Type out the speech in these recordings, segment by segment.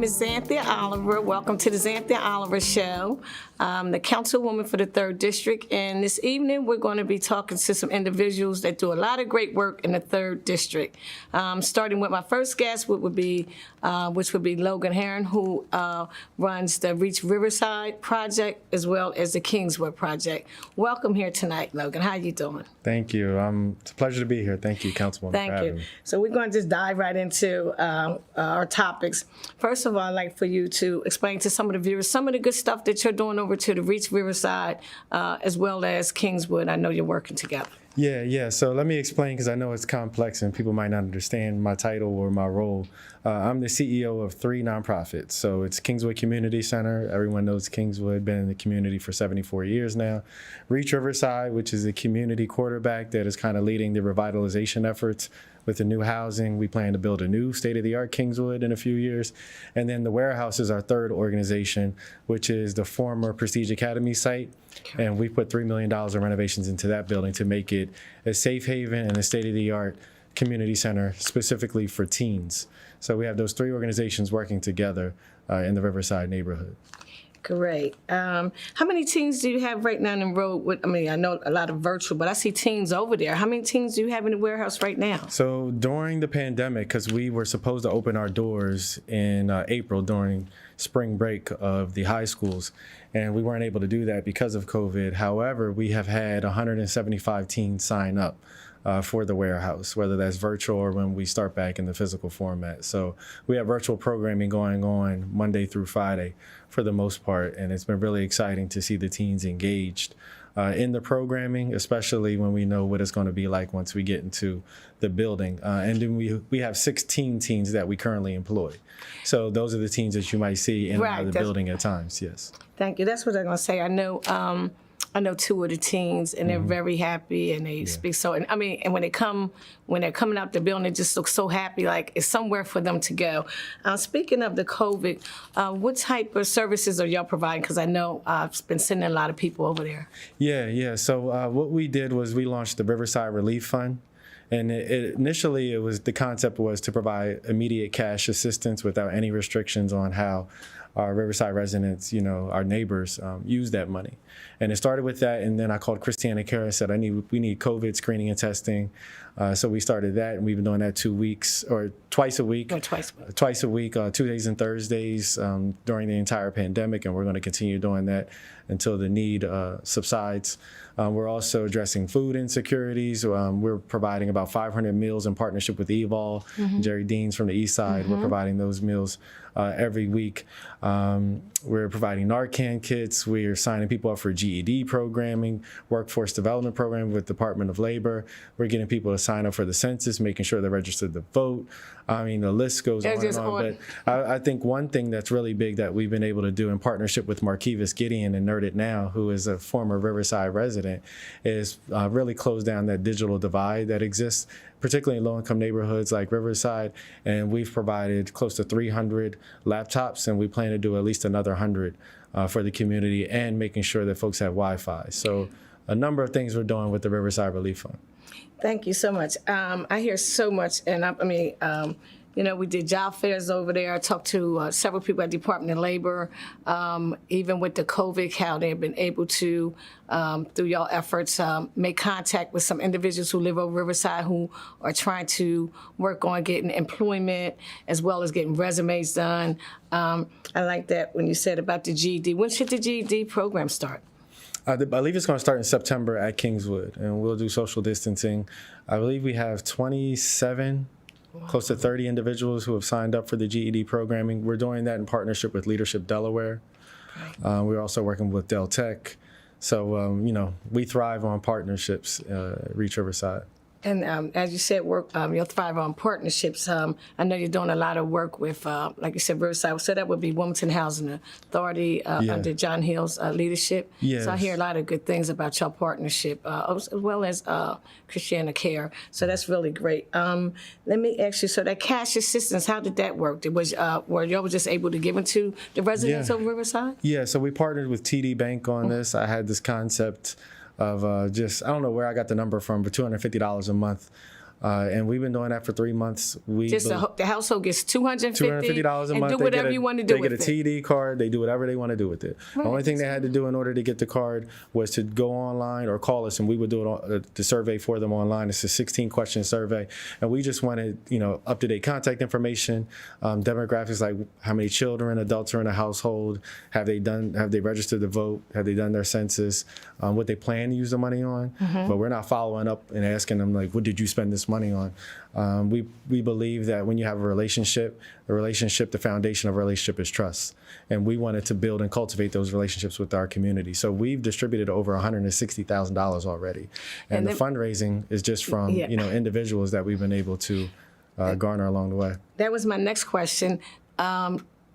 is Zanthia Oliver. Welcome to the Zanthia Oliver Show. I'm the Councilwoman for the 3rd District, and this evening we're going to be talking to some individuals that do a lot of great work in the 3rd District. Starting with my first guest, which would be Logan who runs the Reach Riverside project as well as the Kingswood project. Welcome here tonight, Logan. How you doing? Thank you. It's a pleasure to be here. Thank you, Councilwoman. Thank you. So we're going to just dive right into our topics. First of all, I'd like for you to explain to some of the viewers some of the good stuff that you're doing over to the Reach Riverside as well as Kingswood. I know you're working together. Yeah. So let me explain, because I know it's complex and people might not understand my title or my role. I'm the CEO of 3 nonprofits. So it's Kingswood Community Center. Everyone knows Kingswood, been in the community for 74 years now. Reach Riverside, which is a community quarterback that is kind of leading the revitalization efforts with the new housing. We plan to build a new state-of-the-art Kingswood in a few years. And then the Warehouse is our 3rd organization, which is the former Prestige Academy site. Okay. And we put $3 million in renovations into that building to make it a safe haven and a state-of-the-art community center specifically for teens. So we have those 3 organizations working together in the Riverside neighborhood. Great. How many teens do you have right now enrolled with? I mean, I know a lot of virtual, but I see teens over there. How many teens do you have in the warehouse right now? So during the pandemic, because we were supposed to open our doors in April during spring break of the high schools, and we weren't able to do that because of COVID. However, we have had 175 teens sign up for the warehouse, whether that's virtual or when we start back in the physical format. So we have virtual programming going on Monday through Friday for the most part, and it's been really exciting to see the teens engaged in the programming, especially when we know what it's going to be like once we get into the building. And then we have 16 teens that we currently employ. So those are the teens that you might see in and out of the building at times, yes. Thank you. That's what I'm going to say. I know 2 of the teens, and they're very happy, and they speak so. And I mean, and when they're coming out the building, it just looks so happy, like it's somewhere for them to go. Speaking of the COVID, what type of services are y'all providing? Because I know I've been sending a lot of people over there. Yeah. So what we did was we launched the Riverside Relief Fund. And initially, the concept was to provide immediate cash assistance without any restrictions on how our Riverside residents, our neighbors, use that money. And it started with that, and then I called Christiana Care and said, we need COVID screening and testing. So we started that, and we've been doing that 2 weeks, or twice a week. Twice a week, Tuesdays and Thursdays during the entire pandemic, and we're going to continue doing that until the need subsides. We're also addressing food insecurities. We're providing about 500 meals in partnership with Evol. Jerry Deans from the East Side. We're providing those meals every week. We're providing Narcan kits. We're signing people up for GED programming, workforce development program with Department of Labor. We're getting people to sign up for the census, making sure they're registered to vote. I mean, the list goes on and on. But I think one thing that's really big that we've been able to do in partnership with Marquivas Gideon and Nerd It Now, who is a former Riverside resident, is really close down that digital divide that exists, particularly in low-income neighborhoods like Riverside. And we've provided close to 300 laptops, and we plan to do at least another 100 for the community, and making sure that folks have Wi-Fi. So a number of things we're doing with the Riverside Relief Fund. Thank you so much. I hear so much, and we did job fairs over there. I talked to several people at Department of Labor, even with the COVID, how they've been able to, through y'all efforts, make contact with some individuals who live over Riverside who are trying to work on getting employment as well as getting resumes done. I like that when you said about the GED. When should the GED program start? I believe it's going to start in September at Kingswood, and we'll do social distancing. I believe we have 27, close to 30 individuals who have signed up for the GED programming. We're doing that in partnership with Leadership Delaware. We're also working with Del Tech. So, we thrive on partnerships at Reach Riverside. And as you said, you'll thrive on partnerships. I know you're doing a lot of work with, like you said, Riverside. So that would be Wilmington Housing Authority under John Hill's leadership. Yes. So I hear a lot of good things about your partnership, as well as Christiana Care. So that's really great. Let me ask you, so that cash assistance, how did that work? Were y'all just able to give it to the residents of Riverside? Yeah, so we partnered with TD Bank on this. I had this concept of I don't know where I got the number from, but $250 a month. And we've been doing that for 3 months. Just buck. The household gets $250 a and month. do whatever you want to do with it. They get a TD card. They do whatever they want to do with it. Right. The only thing they had to do in order to get the card was to go online or call us, and we would do the survey for them online. It's a 16-question survey, and we just wanted, up-to-date contact information, demographics like how many children, adults are in a household, have they registered to vote, have they done their census, what they plan to use the money on. But we're not following up and asking them, like, what did you spend this money on? We believe that when you have a relationship, the foundation of a relationship is trust. And we wanted to build and cultivate those relationships with our community. So we've distributed over $160,000 already. And the fundraising is just from, individuals that we've been able to garner along the way. That was my next question.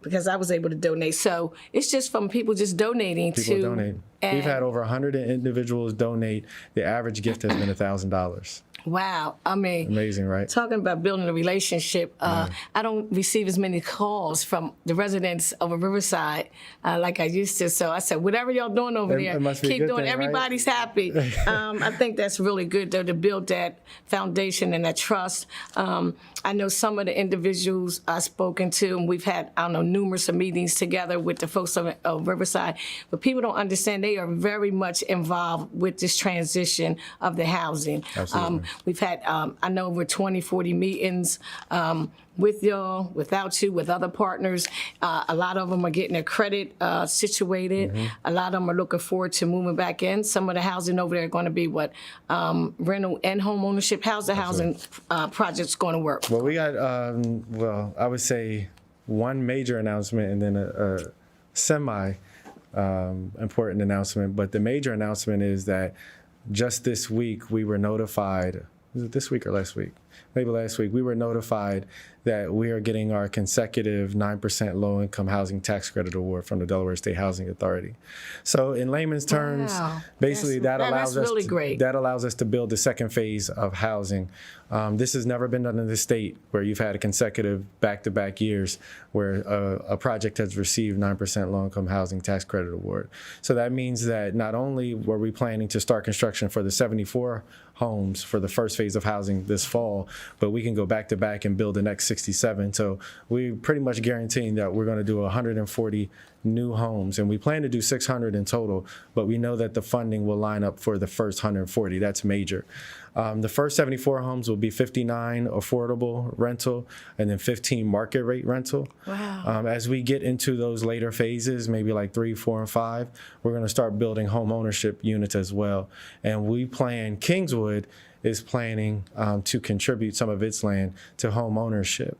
Because I was able to donate. So it's just from people just donating. People donate. We've had over 100 individuals donate. The average gift has been $1,000. Wow. I mean, amazing, right? Talking about building a relationship, I don't receive as many calls from the residents of Riverside like I used to. So I said, whatever y'all doing over there, keep doing. Everybody's happy. I think that's really good, though, to build that foundation and that trust. I know some of the individuals I've spoken to, and we've had, numerous meetings together with the folks of Riverside, but people don't understand they are very much involved with this transition of the housing. Absolutely. We've had, I know, over 20, 40 meetings with y'all, without you, with other partners. A lot of them are getting their credit situated. A lot of them are looking forward to moving back in. Some of the housing over there are going to be rental and home ownership. How's the housing projects going to work? Well, we got, I would say one major announcement and then a semi important announcement. But the major announcement is that just this week, we were notified, was it this week or last week? Maybe last week, we were notified that we are getting our consecutive 9% low-income housing tax credit award from the Delaware State Housing Authority. So in layman's terms, basically that allows us to build the second phase of housing. This has never been done in the state where you've had a consecutive back-to-back years where a project has received 9% low-income housing tax credit award. So that means that not only were we planning to start construction for the 74 homes for the first phase of housing this fall, but we can go back-to-back and build the next 67. So we're pretty much guaranteeing that we're going to do 140 new homes, and we plan to do 600 in total, but we know that the funding will line up for the first 140. That's major. The first 74 homes will be 59 affordable rental and then 15 market rate rental. Wow. As we get into those later phases, maybe like 3, 4, and 5, we're going to start building home ownership units as well. And we plan, Kingswood is planning to contribute some of its land to home ownership.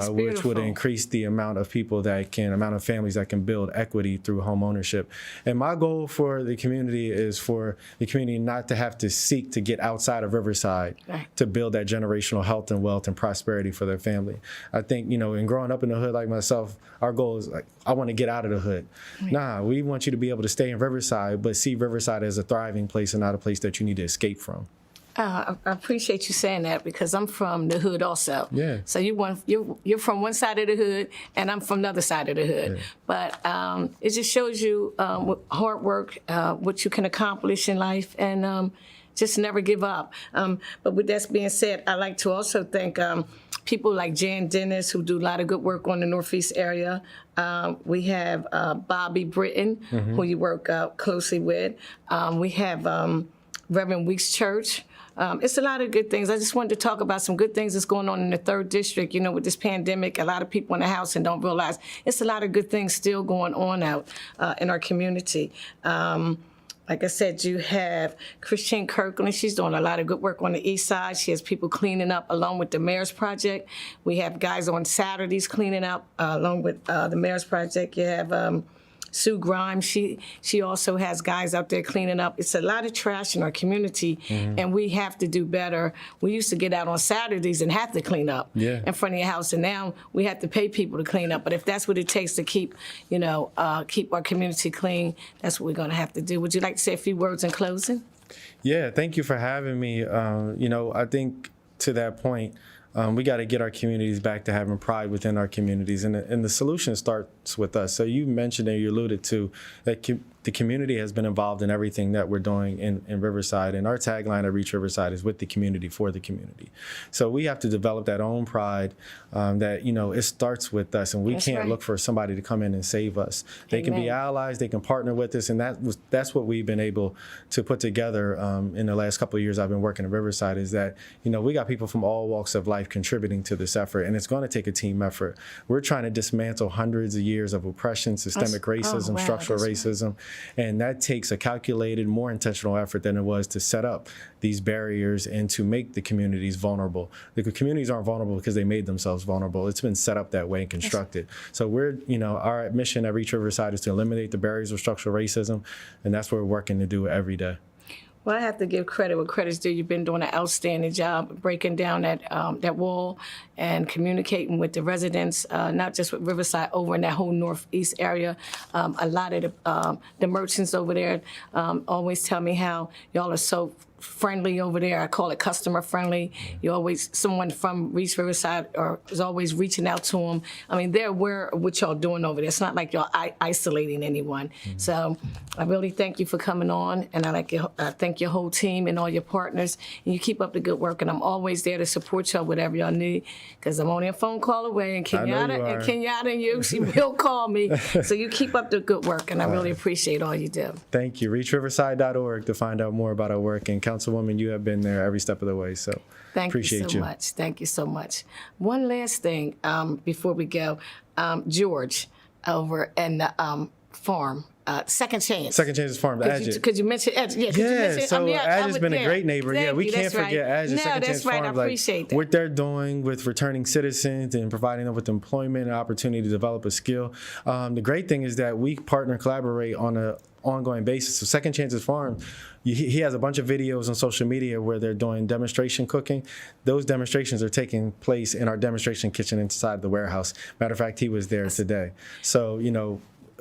Which would increase the amount of families that can build equity through home ownership. And my goal for the community is for the community not to have to seek to get outside of Riverside to build that generational health and wealth and prosperity for their family. I think, in growing up in the hood like myself, our goal is I want to get out of the hood. Right. Nah, we want you to be able to stay in Riverside, but see Riverside as a thriving place and not a place that you need to escape from. I appreciate you saying that because I'm from the hood also. Yeah. So you're from one side of the hood and I'm from the other side of the hood. Yeah. But it just shows you hard work, what you can accomplish in life, and just never give up. But with that being said, I like to also thank people like Jan Dennis, who do a lot of good work on the Northeast area. We have Bobby Britton, who you work closely with. We have Reverend Weeks Church. It's a lot of good things. I just wanted to talk about some good things that's going on in the 3rd District. With this pandemic, a lot of people in the house and don't realize it's a lot of good things still going on out in our community. Like I said, you have Christine Kirkland. She's doing a lot of good work on the east side. She has people cleaning up along with the Mayor's Project. We have guys on Saturdays cleaning up along with the Mayor's Project. You have Sue Grimes, she also has guys out there cleaning up. It's a lot of trash in our community, and we have to do better. We used to get out on Saturdays and have to clean up in front of your house, and now we have to pay people to clean up. But if that's what it takes to keep our community clean, that's what we're going to have to do. Would you like to say a few words in closing? Yeah, thank you for having me. I think to that point, we got to get our communities back to having pride within our communities, and the solution starts with us. So you mentioned and you alluded to that the community has been involved in everything that we're doing in Riverside. And our tagline at Reach Riverside is with the community, for the community. So we have to develop that own pride that, it starts with us. And we That's can't right. look for somebody to come in and save us. They can be Amen. allies, they can partner with us. And that's what we've been able to put together in the last couple of years I've been working in Riverside, is that, we got people from all walks of life contributing to this effort. And it's going to take a team effort. We're trying to dismantle hundreds of years of oppression, systemic racism, wow, structural that's right. racism. And that takes a calculated, more intentional effort than it was to set up these barriers and to make the communities vulnerable. The communities aren't vulnerable because they made themselves vulnerable. It's been set up that way and constructed. So our mission at Reach Riverside is to eliminate the barriers of structural racism, and that's what we're working to do every day. Well, I have to give credit where credit's due. You've been doing an outstanding job breaking down that wall and communicating with the residents, not just with Riverside, over in that whole northeast area. A lot of the merchants over there always tell me how y'all are so friendly over there. I call it customer friendly. You always, someone from Reach Riverside is always reaching out to them. I mean, they're aware of what y'all doing over there. It's not like y'all isolating anyone. Mm-hmm. So I really thank you for coming on, and I thank your whole team and all your partners. And you keep up the good work, and I'm always there to support y'all whatever y'all need, because I'm only a phone call away, and Kenyatta and you, she will call me. So you keep up the good work, and I really appreciate all you do. Thank you. ReachRiverside.org to find out more about our work. And Councilwoman, you have been there every step of the way, so appreciate you. Thank you so much. One last thing before we go. George over in the farm, Second Chance. Second Chance's Farm, the Adjut. Could you mention Adjut? Adjut's been a great neighbor. We can't forget Adjut, Second Chance Farm. I appreciate that. What they're doing with returning citizens and providing them with employment and opportunity to develop a skill. The great thing is that we partner and collaborate on an ongoing basis. So Second Chance's Farm, he has a bunch of videos on social media where they're doing demonstration cooking. Those demonstrations are taking place in our demonstration kitchen inside the warehouse. Matter of fact, he was there today. So,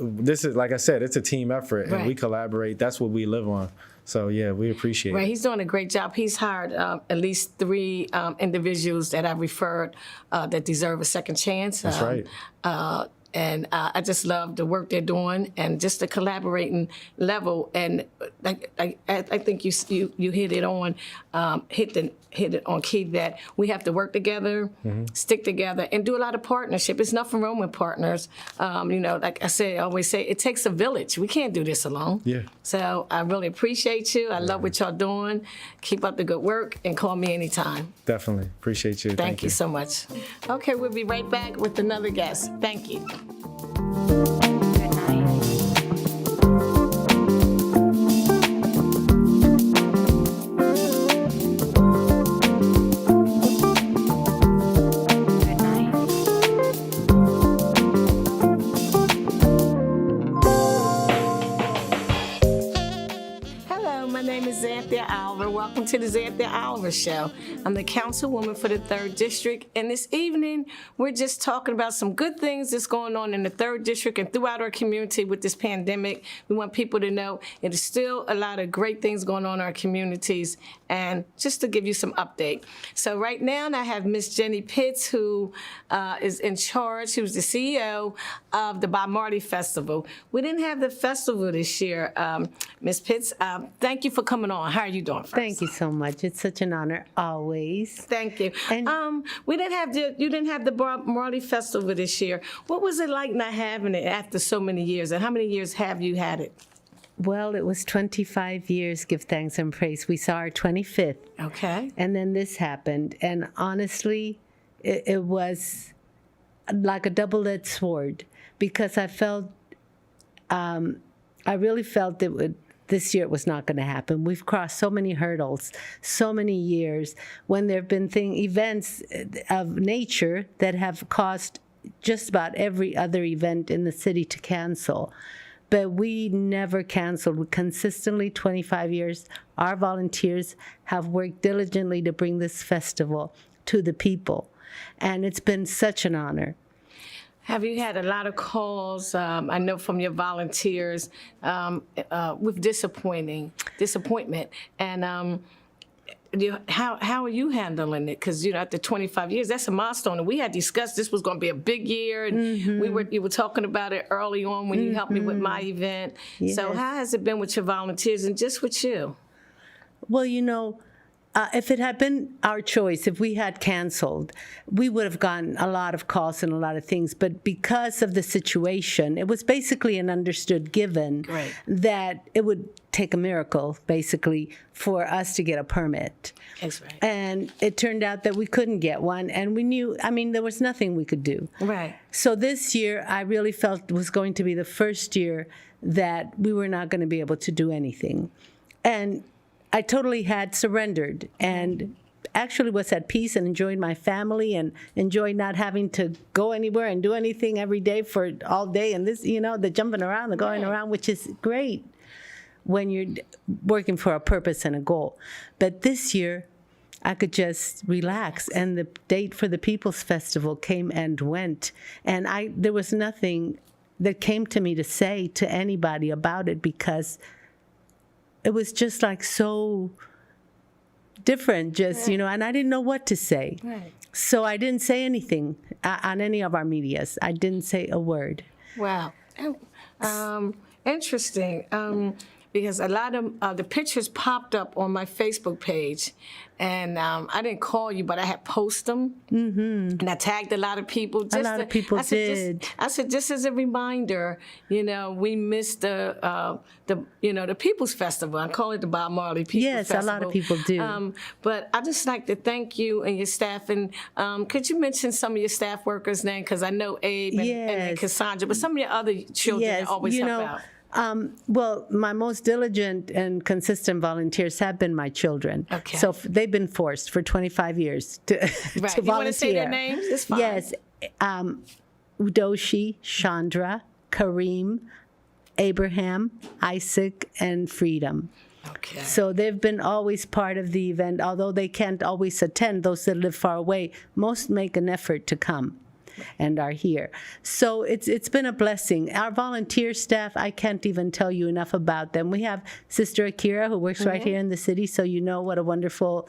this is, like I said, it's a team effort, and we collaborate. That's what we live on. So, yeah, we appreciate it. Right, he's doing a great job. He's hired at least 3 individuals that I referred that deserve a second chance. That's right. And I just love the work they're doing and just the collaborating level. And I think you hit it on, hit it on key, that we have to work together, stick together, and do a lot of partnership. It's nothing wrong with partners. Like I always say, it takes a village. We can't do this alone. Yeah. So I really appreciate you. I love what y'all doing. Keep up the good work, and call me anytime. Definitely. Appreciate you. Thank you so much. Okay, we'll be right back with another guest. Thank you. Good night. Zanthia Role. Welcome to the Zanthia Role Show. I'm the Councilwoman for the 3rd District, and this evening we're just talking about some good things that's going on in the 3rd District and throughout our community with this pandemic. We want people to know it is still a lot of great things going on in our communities, and just to give you some update. So right now I have Miss Genny Pitts, who is in charge, who's the CEO of the Bob Marley Festival. We didn't have the festival this year. Ms. Pitts, thank you for coming on. How are you doing first? Thank you so much. It's such an honor, always. Thank you. And you didn't have the Bob Marley Festival this year. What was it like not having it after so many years? And how many years have you had it? Well, it was 25 years, give thanks and praise. We saw our 25th. Okay. And then this happened. And honestly, it was like a double-edged sword, because I really felt that this year it was not going to happen. We've crossed so many hurdles, so many years, when there have been events of nature that have caused just about every other event in the city to cancel. But we never canceled. We consistently, 25 years, our volunteers have worked diligently to bring this festival to the people. And it's been such an honor. Have you had a lot of calls, I know from your volunteers, with disappointment? And how are you handling it? Because after 25 years, that's a milestone, and we had discussed this was going to be a big year, and you were talking about it early on when you helped me with my event. Yes. So how has it been with your volunteers and just with you? Well, if it had been our choice, if we had canceled, we would have gotten a lot of calls and a lot of things. But because of the situation, it was basically an understood given Right. that it would take a miracle, basically, for us to get a permit. That's right. And it turned out that we couldn't get one. And we knew, there was nothing we could do. Right. So this year, I really felt was going to be the first year that we were not going to be able to do anything. And I totally had surrendered and actually was at peace and enjoyed my family and enjoyed not having to go anywhere and do anything every day for all day. And this, the jumping around, the going around, which is great when you're working for a purpose and a goal. But this year, I could just relax. And the date for the People's Festival came and went. And there was nothing that came to me to say to anybody about it because it was just like so different, and I didn't know what to say. Right. So I didn't say anything on any of our medias. I didn't say a word. Wow. Interesting. Because a lot of the pictures popped up on my Facebook page, and I didn't call you, but I had posted them, and I tagged a lot of people. A lot of people did. I said, just as a reminder, we missed the People's Festival. I call it the Bob Marley People's Festival. Yes, a lot of people do. But I just like to thank you and your staff. And could you mention some of your staff workers' names? Because I know Abe and Cassandra, but some of your other children that always help out. Well, my most diligent and consistent volunteers have been my children. Okay. So they've been forced for 25 years to, Right. to volunteer. You want to say their names? It's fine. Yes. Udoshi, Chandra, Kareem, Abraham, Isaac, and Freedom. Okay. So they've been always part of the event. Although they can't always attend, those that live far away, most make an effort to come and are here. So it's been a blessing. Our volunteer staff, I can't even tell you enough about them. We have Sister Akira, who works right here in the city, so you know what a wonderful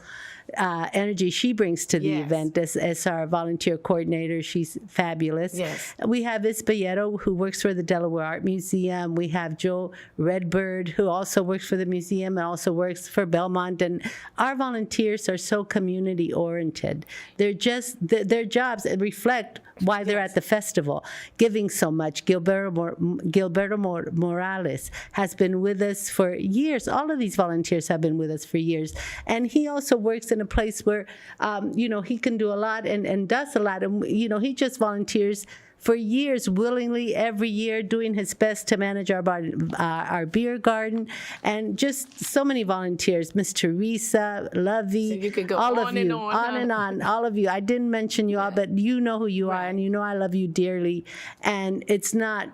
energy she brings to the event as our volunteer coordinator. She's fabulous. Yes. We have Espailletto, who works for the Delaware Art Museum. We have Joe Redbird, who also works for the museum and also works for Belmont. And our volunteers are so community oriented. They're just, their jobs reflect why they're at the festival, giving so much. Gilberto Morales has been with us for years. All of these volunteers have been with us for years. And he also works in a place where, he can do a lot and does a lot. And, he just volunteers for years, willingly, every year, doing his best to manage our beer garden, and just so many volunteers. Miss Teresa, Lovey, So you could go all on of you, and on, and on, all of you. I didn't mention you all, but you know who you are, and you know I love you dearly. And it's not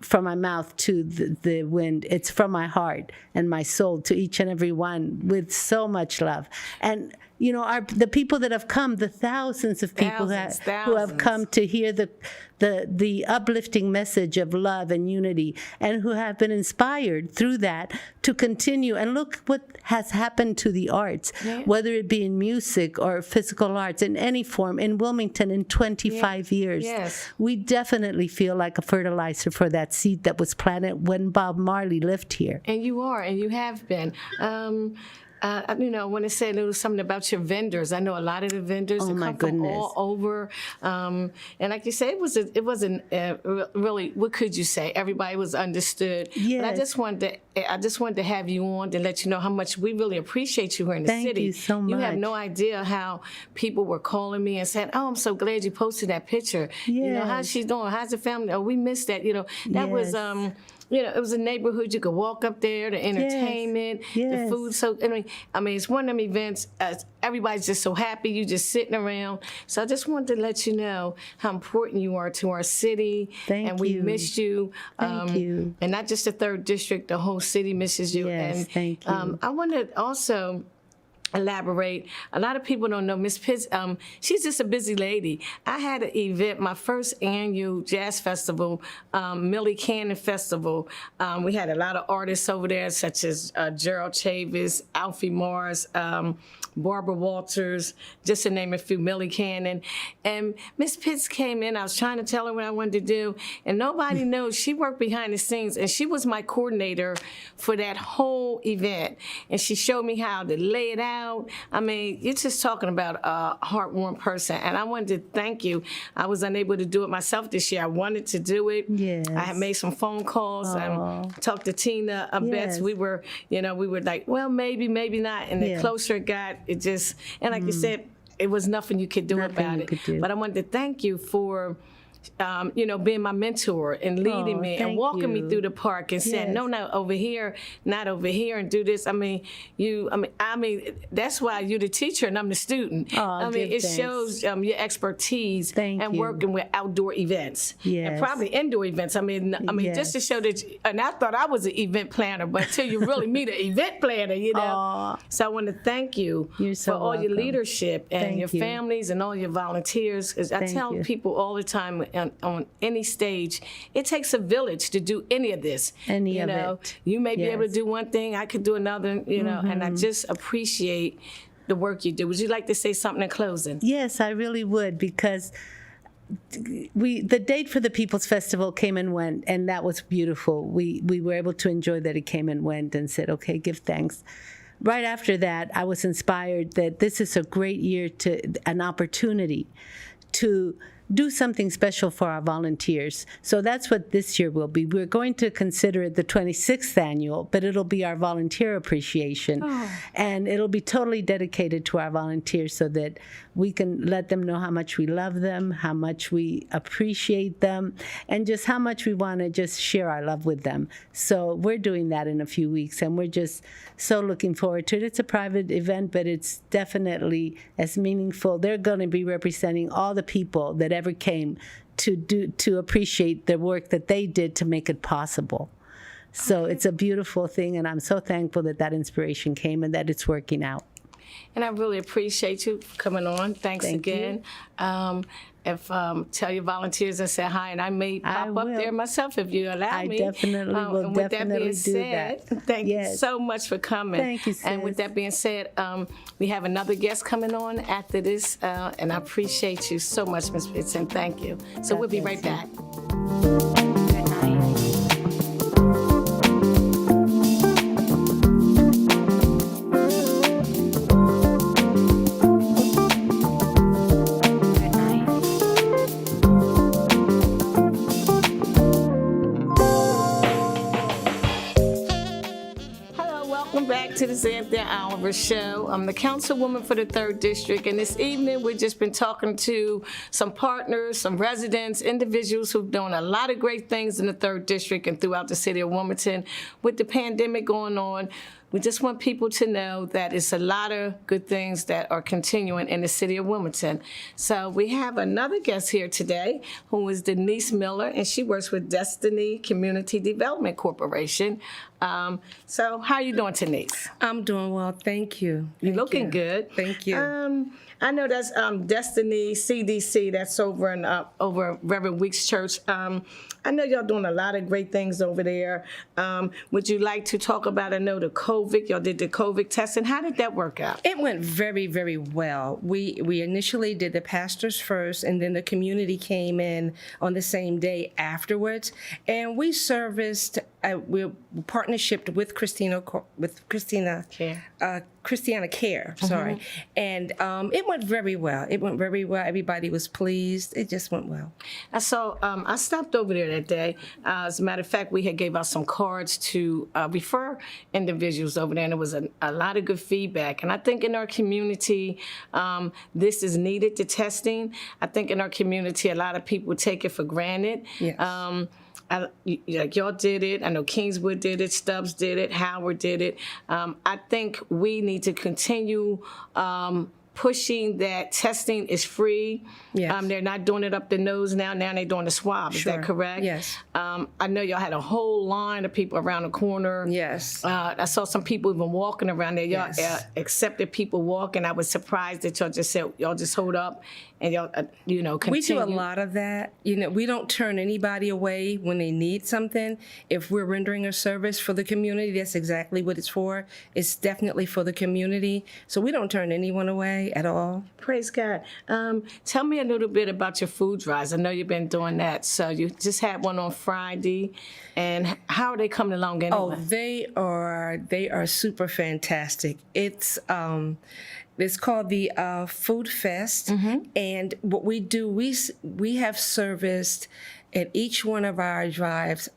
from my mouth to the wind. It's from my heart and my soul to each and every one with so much love. And the people that have come, the thousands of people who have come to hear the uplifting message of love and unity, and who have been inspired through that to continue. And look what has happened to the arts, whether it be in music or physical arts in any form in Wilmington in 25 years. Yes. We definitely feel like a fertilizer for that seed that was planted when Bob Marley lived here. And you are, and you have been. When I said there was something about your vendors, I know a lot of the vendors that come from all over. And like you said, it wasn't really, what could you say? Everybody was understood. Yes. But I just wanted to have you on to let you know how much we really appreciate you here in the city. Thank you so much. You have no idea how people were calling me and saying, "Oh, I'm so glad you posted that picture. Yes. How's she doing? How's the family? Oh, we missed that." That was. It was a neighborhood. You could walk up there, the entertainment, the food. So, it's one of them events. Everybody's just so happy. You just sitting around. So I just wanted to let you know how important you are to our city. Thank you. We missed you. Thank you. And not just the 3rd District, the whole city misses you. Yes, and thank you. I wanted also elaborate. A lot of people don't know Miss Pitts. She's just a busy lady. I had an event, my first annual jazz festival, Millie Cannon Festival. We had a lot of artists over there, such as Gerald Chavis, Alfie Morris, Barbara Walters, just to name a few, Millie Cannon. And Miss Pitts came in. I was trying to tell her what I wanted to do, and nobody knows she worked behind the scenes, and she was my coordinator for that whole event. And she showed me how to lay it out. I mean, you're just talking about a heartwarming person, and I wanted to thank you. I was unable to do it myself this year. I wanted to do it. Yes. I had made some phone calls and talked to Tina Betts. Yes. We were like, well, maybe not. And the closer it got, it just, and like you said, it was nothing you could do about it. But I wanted to thank you for being my mentor and leading me and walking me through the park and saying, no, not over here, and do this. I mean, that's why you're the teacher and I'm the student. It shows your expertise and working with outdoor events and probably indoor events. Just to show that, and I thought I was an event planner, but until you really meet an event planner, So I want to thank you for all your leadership and your families and all your volunteers. Because I tell people all the time, on any stage, it takes a village to do any of this. You may be able to do one thing, I could do another, and I just appreciate the work you do. Would you like to say something in closing? Yes, I really would, because the date for the People's Festival came and went, and that was beautiful. We were able to enjoy that it came and went and said, okay, give thanks. Right after that, I was inspired that this is a great year, an opportunity to do something special for our volunteers. So that's what this year will be. We're going to consider it the 26th annual, but it'll be our volunteer appreciation. And it'll be totally dedicated to our volunteers so that we can let them know how much we love them, how much we appreciate them, and just how much we want to just share our love with them. So we're doing that in a few weeks, and we're just so looking forward to it. It's a private event, but it's definitely as meaningful. They're going to be representing all the people that ever came to appreciate the work that they did to make it possible. So it's a beautiful thing, and I'm so thankful that inspiration came and that it's working out. And I really appreciate you coming on. Thanks again. Tell your volunteers I said hi, and I may pop up there myself if you allow me. I definitely will. And with that being said, thank you so much for coming. Thank you, sis. And with that being said, we have another guest coming on after this, and I appreciate you so much, Ms. Pitts, and thank you. So we'll be right back. Good night. To the Zanthia Oliver Show. I'm the Councilwoman for the 3rd District, and this evening we've just been talking to some partners, some residents, individuals who've done a lot of great things in the 3rd District and throughout the city of Wilmington. With the pandemic going on, we just want people to know that it's a lot of good things that are continuing in the city of Wilmington. So we have another guest here today who is Denise Miller, and she works with Destiny Community Development Corporation. So how are you doing, Denise? I'm doing well, thank you. You're looking good. Thank you. I know that's Destiny CDC, that's over in over Reverend Weeks Church. I know y'all doing a lot of great things over there. Would you like to talk about, I know the COVID, y'all did the COVID testing. How did that work out? It went very, very well. We initially did the pastors first, and then the community came in on the same day afterwards. And we serviced, we're partnership with Christiana Care, sorry. And it went very well. Everybody was pleased. It just went well. So I stopped over there that day. As a matter of fact, we had gave out some cards to refer individuals over there, and there was a lot of good feedback. And I think in our community, this is needed, the testing. I think in our community, a lot of people take it for granted. Yes. Like y'all did it. I know Kingswood did it. Stubbs did it. Howard did it. I think we need to continue pushing that testing is free. Yes. They're not doing it up the nose now. Now they're doing the swab. Is that Sure. correct? Yes. I know y'all had a whole line of people around the corner. Yes. I saw some people even walking around there. Y'all Yes. accepted people walking. I was surprised that y'all just said, y'all just hold up and y'all, continue. We do a lot of that. We don't turn anybody away when they need something. If we're rendering a service for the community, that's exactly what it's for. It's definitely for the community. So we don't turn anyone away at all. Praise God. Tell me a little bit about your food drives. I know you've been doing that. So you just had one on Friday. And how are they coming along anyway? Oh, they are super fantastic. It's called the Food Fest, and what we do, we have serviced at each one of our drives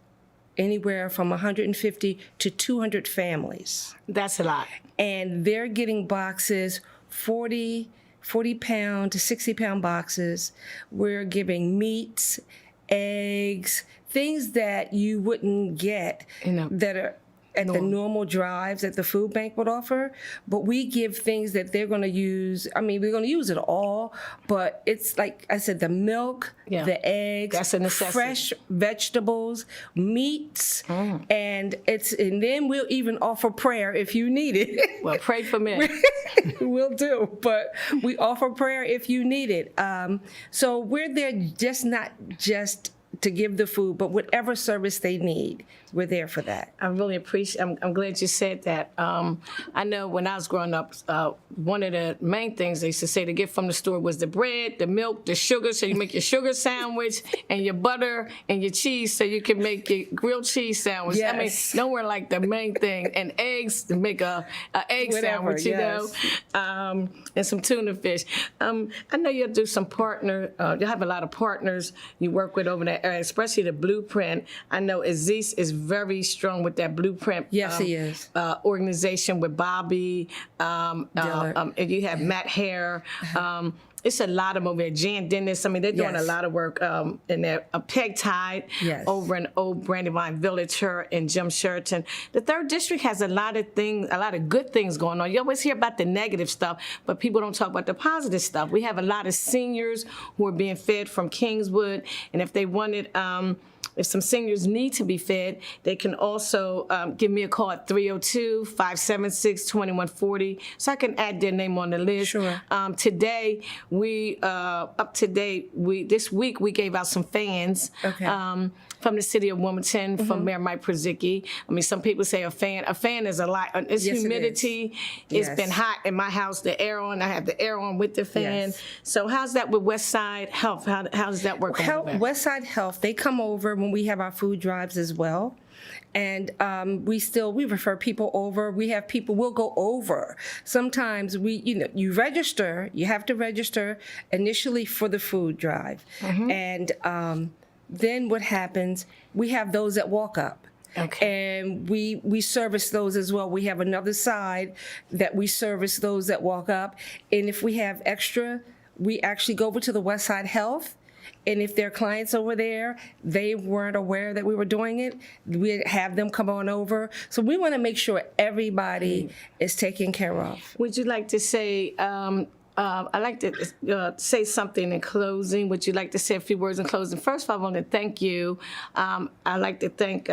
anywhere from 150 to 200 families, That's a lot. and they're getting boxes 40-pound to 60-pound boxes. We're giving meats, eggs, things that you wouldn't get that are at the normal drives that the food bank would offer, but we give things that they're going to use. I mean, we're going to use it all, but it's like I said, the milk, the eggs, That's a necessity. fresh vegetables, meats, and then we'll even offer prayer if you need it. Well, pray for me. Will do, but we offer prayer if you need it. So we're there not just to give the food, but whatever service they need, we're there for that. I really appreciate. I'm glad you said that. I know when I was growing up, one of the main things they used to say to get from the store was the bread, the milk, the sugar, so you make your sugar sandwich, and your butter and your cheese, so you can make your grilled cheese sandwich. Yes. I mean, nowhere like the main thing, and eggs to make a egg Whatever, sandwich, and some tuna fish. I know you'll do some you have a lot of partners you work with over there, especially the Blueprint. I know Aziz is very strong with that Blueprint. Yes, he is. Organization with Bobby, and you have Matt Hare. It's a lot of them over there. Jan Dennis. I mean, they're doing a lot of work in there. Peg Tide over in Old Brandywine Village, her and Jim Sheraton. The 3rd District has a lot of good things going on. You always hear about the negative stuff, but people don't talk about the positive stuff. We have a lot of seniors who are being fed from Kingswood, and if they wanted... if some seniors need to be fed, they can also give me a call at 302-576-2140 so I can add their name on the list. Sure. Today, this week we gave out some fans from the city of Wilmington, from Mayor Mike Przicki. I mean, some people say a fan is a lot. It's humidity. It's been hot in my house, the air on. I have the air on with the fan. Yes. So how's that with Westside Health? How does that work? Westside Health, they come over when we have our food drives as well. And we refer people over. We have people, we'll go over. Sometimes you register, you have to register initially for the food drive. And then what happens, we have those that walk up. Okay. And we service those as well. We have another side that we service those that walk up. And if we have extra, we actually go over to the Westside Health. And if there are clients over there, they weren't aware that we were doing it, we have them come on over. So we want to make sure everybody is taken care of. Would you like to say, I'd like to say something in closing. Would you like to say a few words in closing? First of all, I want to thank you. I'd like to thank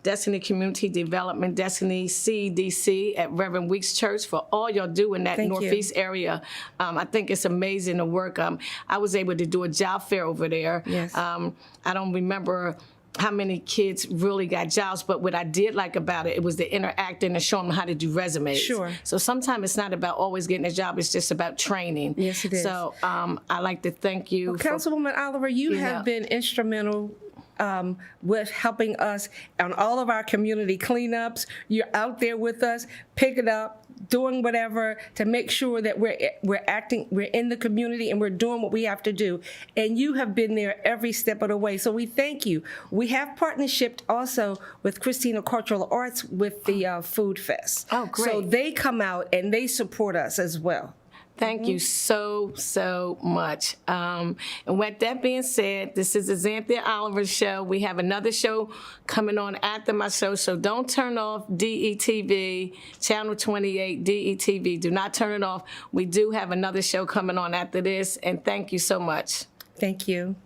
Destiny Community Development, Destiny CDC at Reverend Weeks Church for all y'all do in that Northeast area. I think it's amazing the work. I was able to do a job fair over there. Yes. I don't remember how many kids really got jobs, but what I did like about it was the interacting and showing them how to do resumes. Sure. So sometimes it's not about always getting a job, it's just about training. Yes, it is. So I'd like to thank you. Councilwoman Oliver, you have been instrumental with helping us on all of our community cleanups. You're out there with us, picking up, doing whatever to make sure that we're in the community and we're doing what we have to do. And you have been there every step of the way. So we thank you. We have partnership also with Christina Cultural Arts with the Food Fest. Oh, great. So they come out and they support us as well. Thank you so much. And with that being said, this is the Zanthia Oliver Show. We have another show coming on after my show, so don't turn off DETV, Channel 28, DETV. Do not turn it off. We do have another show coming on after this, and thank you so much. Thank you.